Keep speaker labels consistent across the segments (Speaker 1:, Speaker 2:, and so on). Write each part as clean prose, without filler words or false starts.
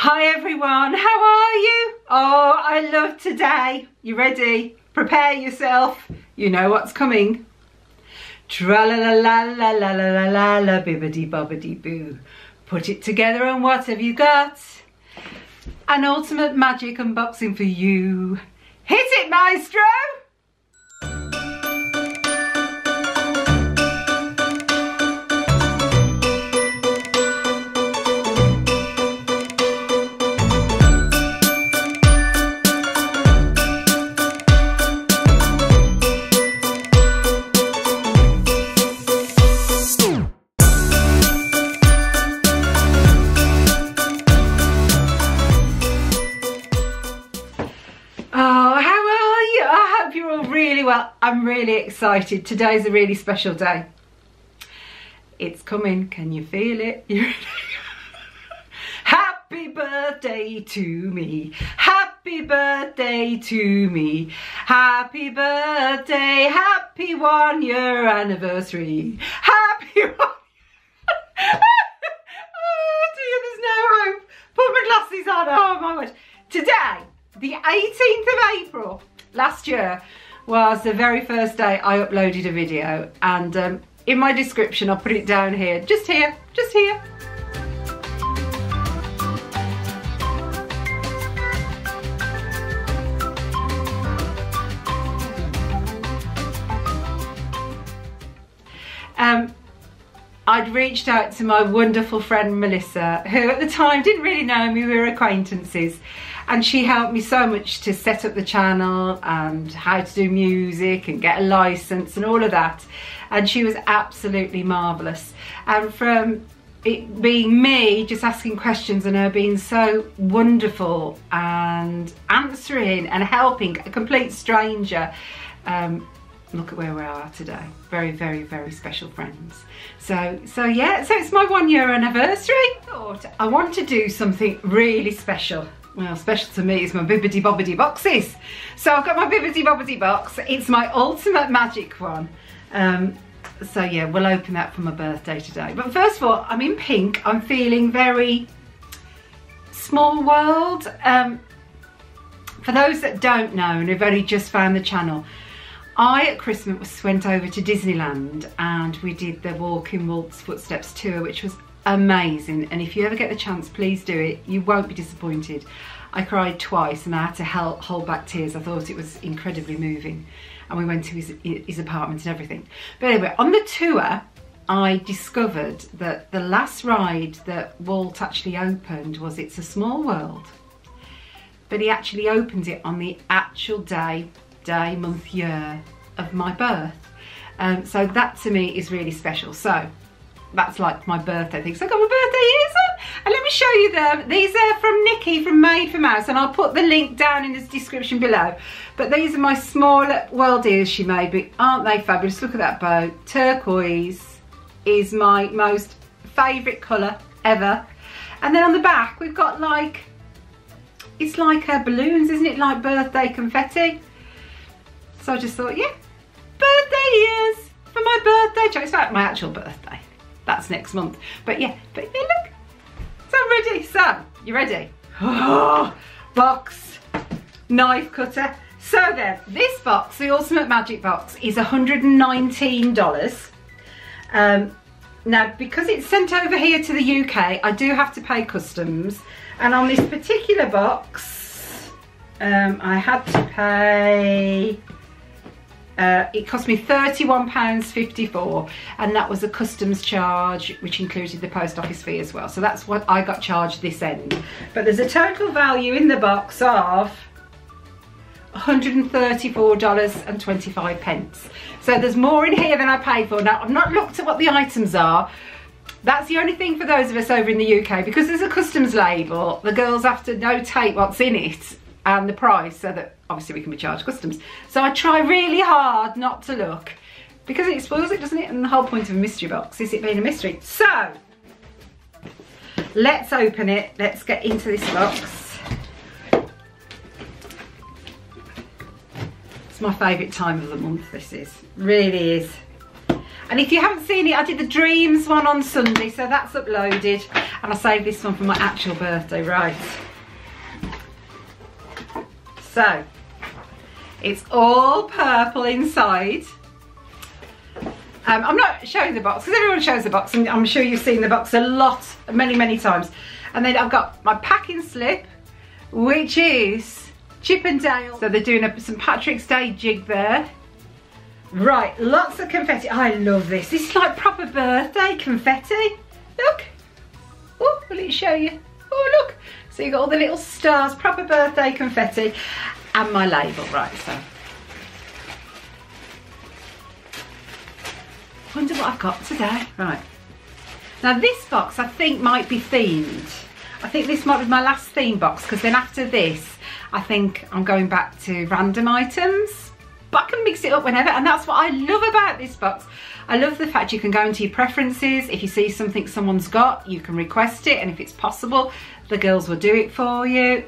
Speaker 1: Hi everyone, how are you? Oh, I love today. You ready? Prepare yourself. You know what's coming. Tra-la-la-la-la-la-la-la-la, bibbidi bobbidi boo. Put it together and what have you got? An ultimate magic unboxing for you. Hit it, maestro! Well, I'm really excited. Today's a really special day. It's coming. Can you feel it? Happy birthday to me. Happy birthday to me. Happy birthday. Happy 1 year anniversary. Happy 1 Oh dear, there's no hope. Put my glasses on. Oh my gosh. Today, the 18th of April last year, was the very first day I uploaded a video, and in my description I'll put it down here, just here, just here. I'd reached out to my wonderful friend Melissa, who at the time didn't really know me, we were acquaintances, and she helped me so much to set up the channel and how to do music and get a license and all of that, and she was absolutely marvellous. And from it being me just asking questions and her being so wonderful and answering and helping a complete stranger, look at where we are today. Very, very, very special friends. So yeah, so it's my 1 year anniversary. I want to do something really special. Well, special to me is my Bibbidi Bobbidi boxes. So I've got my Bibbidi Bobbidi box. It's my ultimate magic one. So yeah, we'll open that for my birthday today. But first of all, I'm in pink. I'm feeling very small world. For those that don't know and have only just found the channel, I at Christmas went over to Disneyland and we did the Walking Waltz Footsteps tour, which was amazing. And if you ever get the chance, please do it. You won't be disappointed. I cried twice and I had to hold back tears. I thought it was incredibly moving. And we went to his apartment and everything. But anyway, on the tour, I discovered that the last ride that Walt actually opened was It's a Small World. But he actually opened it on the actual day, month, year of my birth. So that to me is really special. So that's like my birthday thing. So I got my birthday ears on, and let me show you them. These are from Nikki from MadeForMouse, and I'll put the link down in the description below. But these are my small world ears she made, but aren't they fabulous? Look at that bow. Turquoise is my most favourite colour ever. And then on the back we've got like, it's like balloons, isn't it? Like birthday confetti. So I just thought, yeah, birthday ears for my birthday. It's like my actual birthday. That's next month. But yeah, look. So I'm ready. So, you ready? Oh, box, knife cutter. So then, this box, the Ultimate Magic Box, is $119. Now, because it's sent over here to the UK, I do have to pay customs. And on this particular box, I had to pay... it cost me £31.54, and that was a customs charge which included the post office fee as well. So that's what I got charged this end. But there's a total value in the box of $134.25. So there's more in here than I paid for. Now, I've not looked at what the items are. That's the only thing for those of us over in the UK, because there's a customs label, the girls have to notate what's in it and the price, so that obviously we can be charged customs. So I try really hard not to look, because it spoils it, doesn't it? And the whole point of a mystery box is it being a mystery. So let's open it. Let's get into this box. It's my favourite time of the month, this is. Really is. And if you haven't seen it, I did the Dreams one on Sunday, so that's uploaded. And I saved this one for my actual birthday, right. So, it's all purple inside. I'm not showing the box, because everyone shows the box, and I'm sure you've seen the box a lot, many times. And then I've got my packing slip, which is Chip and Dale. So they're doing a St Patrick's Day jig there. Right, lots of confetti. I love this. This is like proper birthday confetti. Look. Oh, will it show you? Oh, look. So you've got all the little stars, proper birthday confetti. And my label, right, so. Wonder what I've got today. Right. Now this box I think might be themed. I think this might be my last theme box, because then after this, I think I'm going back to random items. But I can mix it up whenever, and that's what I love about this box. I love the fact you can go into your preferences. If you see something someone's got, you can request it, and if it's possible, the girls will do it for you.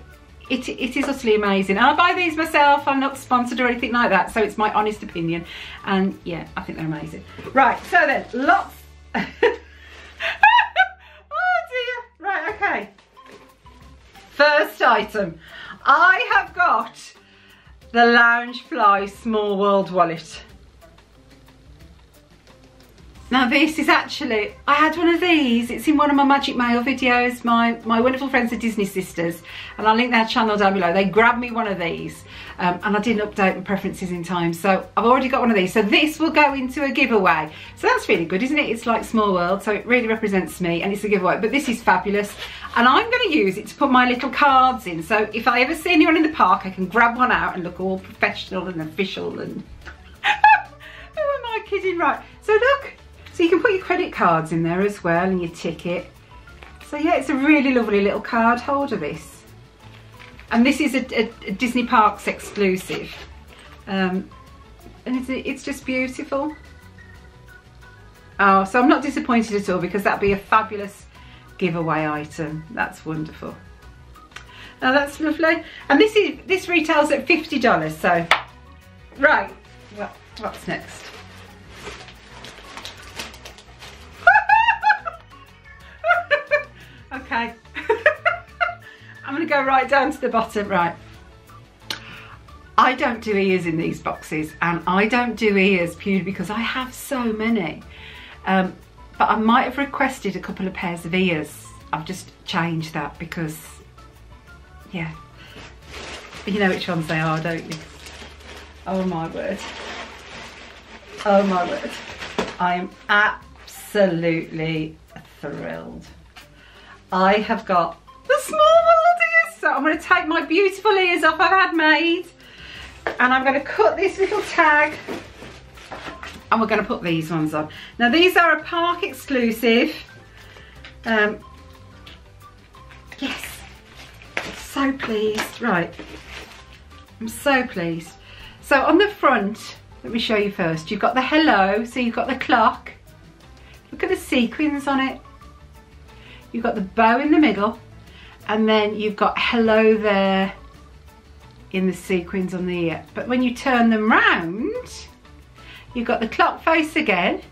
Speaker 1: It is utterly amazing. And I buy these myself. I'm not sponsored or anything like that, so it's my honest opinion. And yeah, I think they're amazing. Right, so then, lots. Oh dear. Right, okay. First item. I have got the Loungefly Small World wallet. Now this is actually, I had one of these, it's in one of my Magic Mail videos, my wonderful friends the Disney Sisters, and I'll link their channel down below. They grabbed me one of these, and I didn't update my preferences in time, so I've already got one of these. So this will go into a giveaway. So that's really good, isn't it? It's like Small World, so it really represents me, and it's a giveaway. But this is fabulous, and I'm going to use it to put my little cards in. So if I ever see anyone in the park, I can grab one out and look all professional and official and... Who am I kidding? Right, so look. So you can put your credit cards in there as well, and your ticket. So yeah, it's a really lovely little card holder, this. And this is a Disney Parks exclusive. And it's just beautiful. Oh, so I'm not disappointed at all, because that'd be a fabulous giveaway item. That's wonderful. Now that's lovely. And this retails at $50, so. Right, what's next? Okay. I'm going to go right down to the bottom. Right. I don't do ears in these boxes, and I don't do ears purely because I have so many. But I might have requested a couple of pairs of ears. I've just changed that because, yeah. You know which ones they are, don't you? Oh my word. Oh my word. I am absolutely thrilled. I have got the Small World ears. So I'm going to take my beautiful ears off I've had made, and I'm going to cut this little tag, and we're going to put these ones on. Now these are a park exclusive. Yes, I'm so pleased. Right, I'm so pleased. So on the front, let me show you first. You've got the hello, so you've got the clock. Look at the sequins on it. You've got the bow in the middle, and then you've got hello there in the sequins on the ear. But when you turn them round, you've got the clock face again,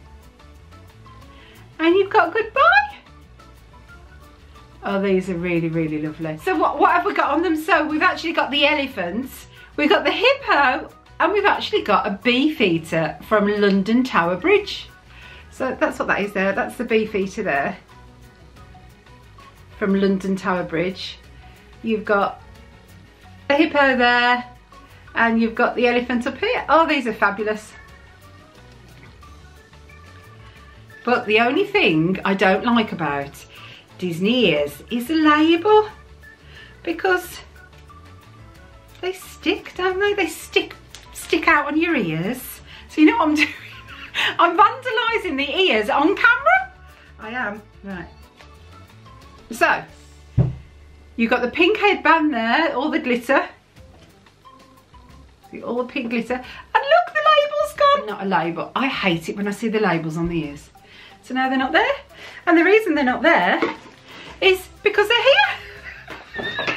Speaker 1: and you've got goodbye. Oh, these are really, really lovely. So what have we got on them? So we've actually got the elephants, we've got the hippo, and we've actually got a beefeater from London Tower Bridge. So that's what that is there. That's the beefeater there from London Tower Bridge. You've got the hippo there, and you've got the elephant up here. Oh, these are fabulous. But the only thing I don't like about Disney ears is the label, because they stick, don't they? They stick out on your ears. So you know what I'm doing? I'm vandalising the ears on camera. I am. Right. So, you've got the pink headband there, all the glitter. See, all the pink glitter. And look, the label's gone. Not a label. I hate it when I see the labels on the ears. So now they're not there. And the reason they're not there is because they're here.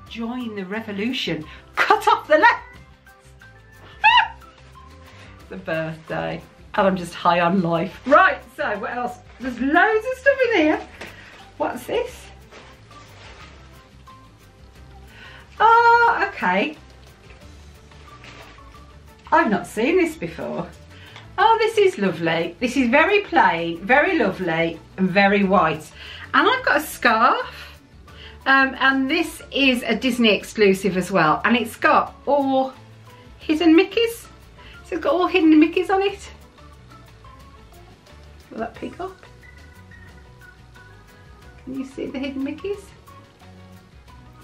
Speaker 1: Join the revolution. Cut off the left. The birthday. and I'm just high on life. Right, so what else? There's loads of stuff in here. What's this? Oh, okay. I've not seen this before. Oh, this is lovely. This is very plain, very lovely, and very white. And I've got a scarf. And this is a Disney exclusive as well. And it's got all hidden Mickeys. So it's got all hidden Mickeys on it. Will that pick up? Can you see the hidden Mickeys?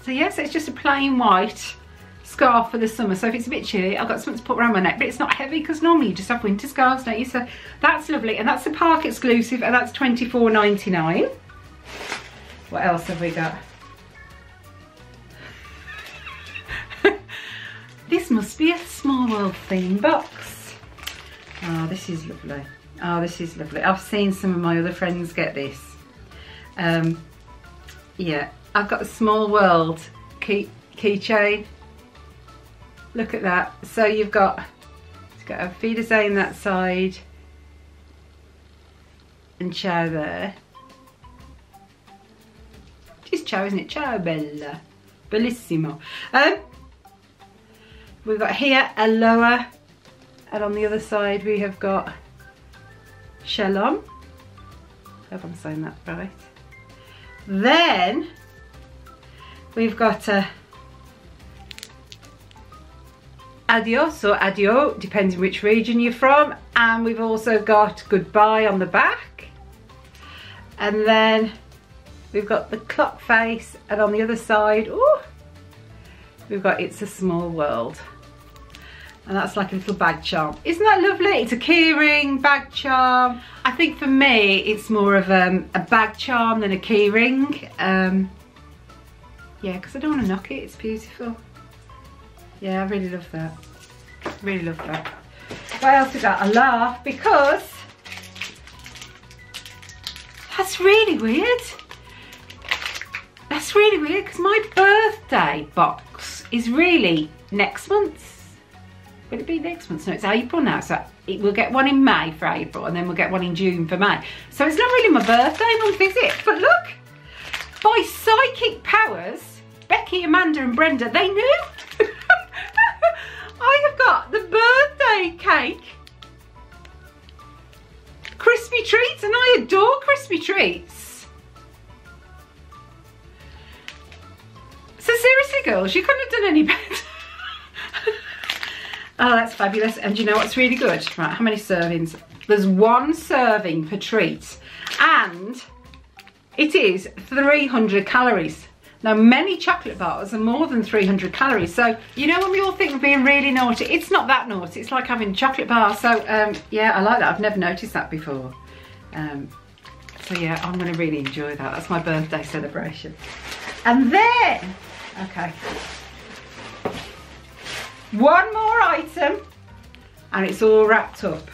Speaker 1: So yes, it's just a plain white scarf for the summer. So if it's a bit chilly, I've got something to put around my neck, but it's not heavy because normally you just have winter scarves, don't you? So that's lovely, and that's a park exclusive, and that's $24.99. What else have we got? This must be a Small World theme box. Oh, this is lovely. Oh, this is lovely. I've seen some of my other friends get this. Yeah, I've got a Small World keychain. Look at that. So you've got a Wiedersehen that side and ciao there. Just ciao, isn't it? Ciao, bella. Bellissimo. We've got here Aloha, and on the other side we have got Shalom. I hope I'm saying that right. Then we've got Adios or Adio, depending which region you're from, and we've also got Goodbye on the back, and then we've got the clock face, and on the other side, ooh, we've got It's a Small World. And that's like a little bag charm. Isn't that lovely? It's a keyring, bag charm. I think for me, it's more of a bag charm than a keyring. Yeah, because I don't want to knock it. It's beautiful. Yeah, I really love that. Really love that. What else we got? I laugh because that's really weird. That's really weird because my birthday box is really next month. Will it be next month? No, it's April now, so we'll get one in May for April, and then we'll get one in June for May. So it's not really my birthday month, is it? But look, by psychic powers, Becky, Amanda and Brenda, they knew. I have got the birthday cake, crispy treats, and I adore crispy treats. So seriously, girls, you couldn't have done any better. Oh, that's fabulous. And you know what's really good? Right, how many servings? There's one serving per treat, and it is 300 calories. Now, many chocolate bars are more than 300 calories. So, you know when we all think we're being really naughty, it's not that naughty. It's like having a chocolate bar. So, yeah, I like that. I've never noticed that before. So, yeah, I'm going to really enjoy that. That's my birthday celebration. And then, okay, one more item, and it's all wrapped up.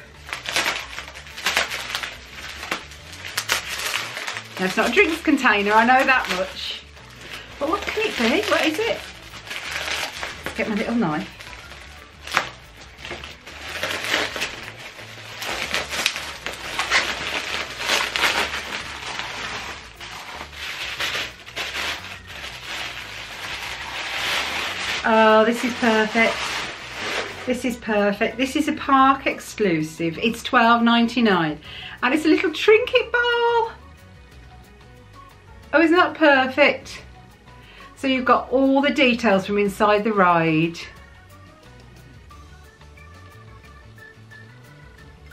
Speaker 1: Now, it's not a drinks container, I know that much. But what can it be? What is it? Let's get my little knife. Oh, this is perfect. This is perfect. This is a park exclusive. It's $12.99, and it's a little trinket ball. Oh, isn't that perfect? So you've got all the details from inside the ride.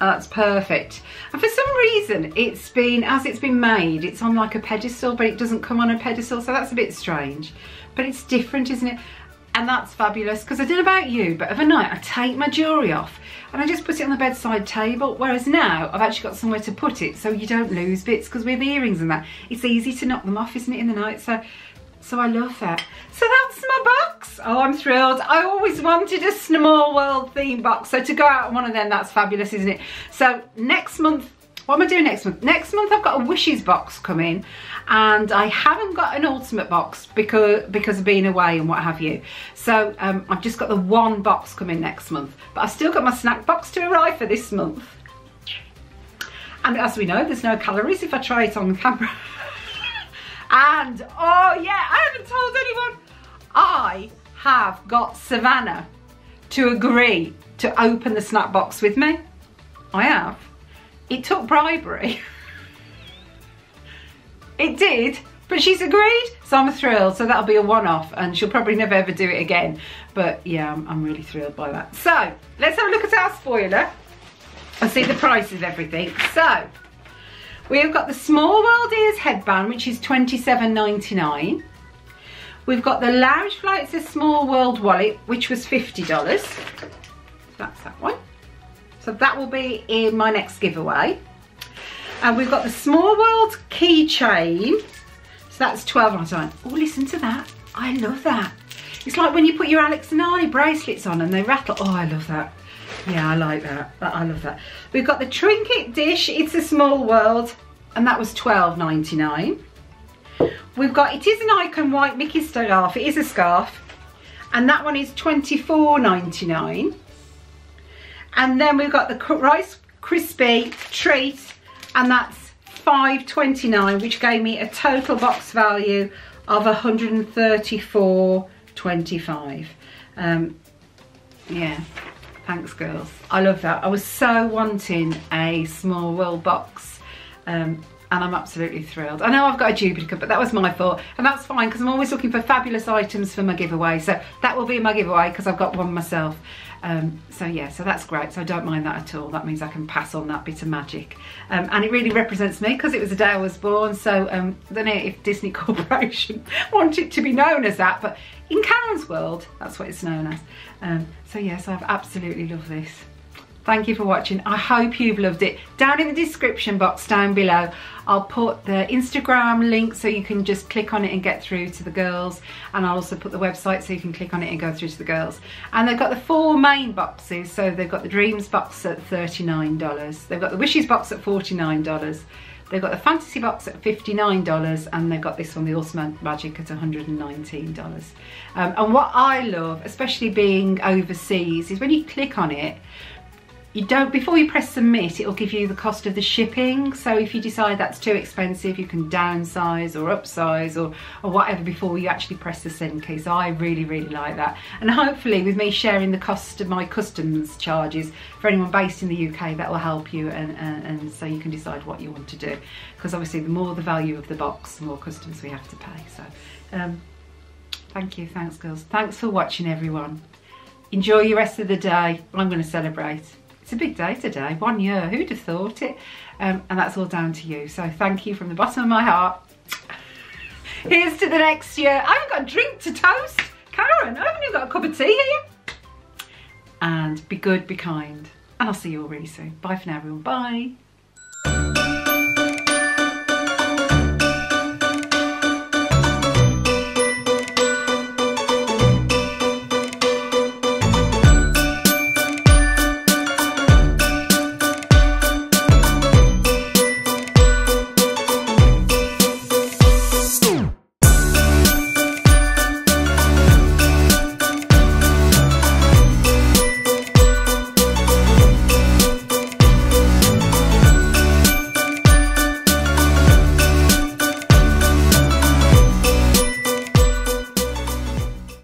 Speaker 1: Oh, that's perfect. And for some reason, as it's been made, it's on like a pedestal, but it doesn't come on a pedestal, so that's a bit strange. But it's different, isn't it? And that's fabulous, because I don't know about you, but of a night I take my jewellery off and I just put it on the bedside table, whereas now I've actually got somewhere to put it so you don't lose bits, because with earrings and that, it's easy to knock them off, isn't it, in the night? So I love that. So that's my box. Oh, I'm thrilled. I always wanted a Small World theme box, so to go out on one of them, that's fabulous, isn't it? So next month, what am I doing next month? Next month I've got a wishes box coming, and I haven't got an ultimate box because of being away and what have you. So I've just got the one box coming next month, but I've still got my snack box to arrive for this month. And as we know, there's no calories if I try it on camera. And, oh yeah, I haven't told anyone. I have got Savannah to agree to open the snack box with me. I have. It took bribery. It did, but she's agreed, so I'm thrilled. So that'll be a one-off, and she'll probably never ever do it again. But yeah, I'm really thrilled by that. So let's have a look at our spoiler. I'll see the price of everything. So we've got the Small World Ears headband, which is $27.99. We've got the Loungefly, it's a Small World wallet, which was $50. So that's that one. So that will be in my next giveaway. And we've got the Small World keychain. So that's $12.99. Oh, listen to that. I love that. It's like when you put your Alex and Arnie bracelets on and they rattle. Oh, I love that. Yeah, I like that. I love that. We've got the trinket dish. It's a Small World. And that was $12.99. We've got, it is an Icon White Mickey scarf. It is a scarf. And that one is $24.99. And then we've got the Rice Krispie treat. And that's $5.29, which gave me a total box value of $134.25. Yeah, thanks girls. I love that. I was so wanting a Small World box, and I'm absolutely thrilled. I know I've got a duplicate, but that was my fault, and that's fine because I'm always looking for fabulous items for my giveaway. So that will be my giveaway because I've got one myself. So yeah, so that's great. So I don't mind that at all. That means I can pass on that bit of magic. And it really represents me because it was the day I was born. So I don't know if Disney Corporation want it to be known as that, but in Karen's world, that's what it's known as. So yes, I've absolutely loved this. Thank you for watching. I hope you've loved it. Down in the description box down below, I'll put the Instagram link so you can just click on it and get through to the girls. And I'll also put the website so you can click on it and go through to the girls. And they've got the 4 main boxes. So they've got the Dreams box at $39. They've got the Wishes box at $49. They've got the Fantasy box at $59. And they've got this one, the Awesome Magic, at $119. And what I love, especially being overseas, is when you click on it, you don't, before you press submit, it'll give you the cost of the shipping. So if you decide that's too expensive, you can downsize or upsize or whatever before you actually press the send key. So I really, really like that. And hopefully with me sharing the cost of my customs charges for anyone based in the UK, that will help you, and so you can decide what you want to do. Because obviously the more the value of the box, the more customs we have to pay. So thank you, thanks girls. Thanks for watching everyone. Enjoy your rest of the day. I'm going to celebrate. It's a big day today, 1 year, who'd have thought it? And that's all down to you. So thank you from the bottom of my heart. Here's to the next year. I haven't got a drink to toast. Karen, I haven't even got a cup of tea here. And be good, be kind. And I'll see you all really soon. Bye for now, everyone. Bye.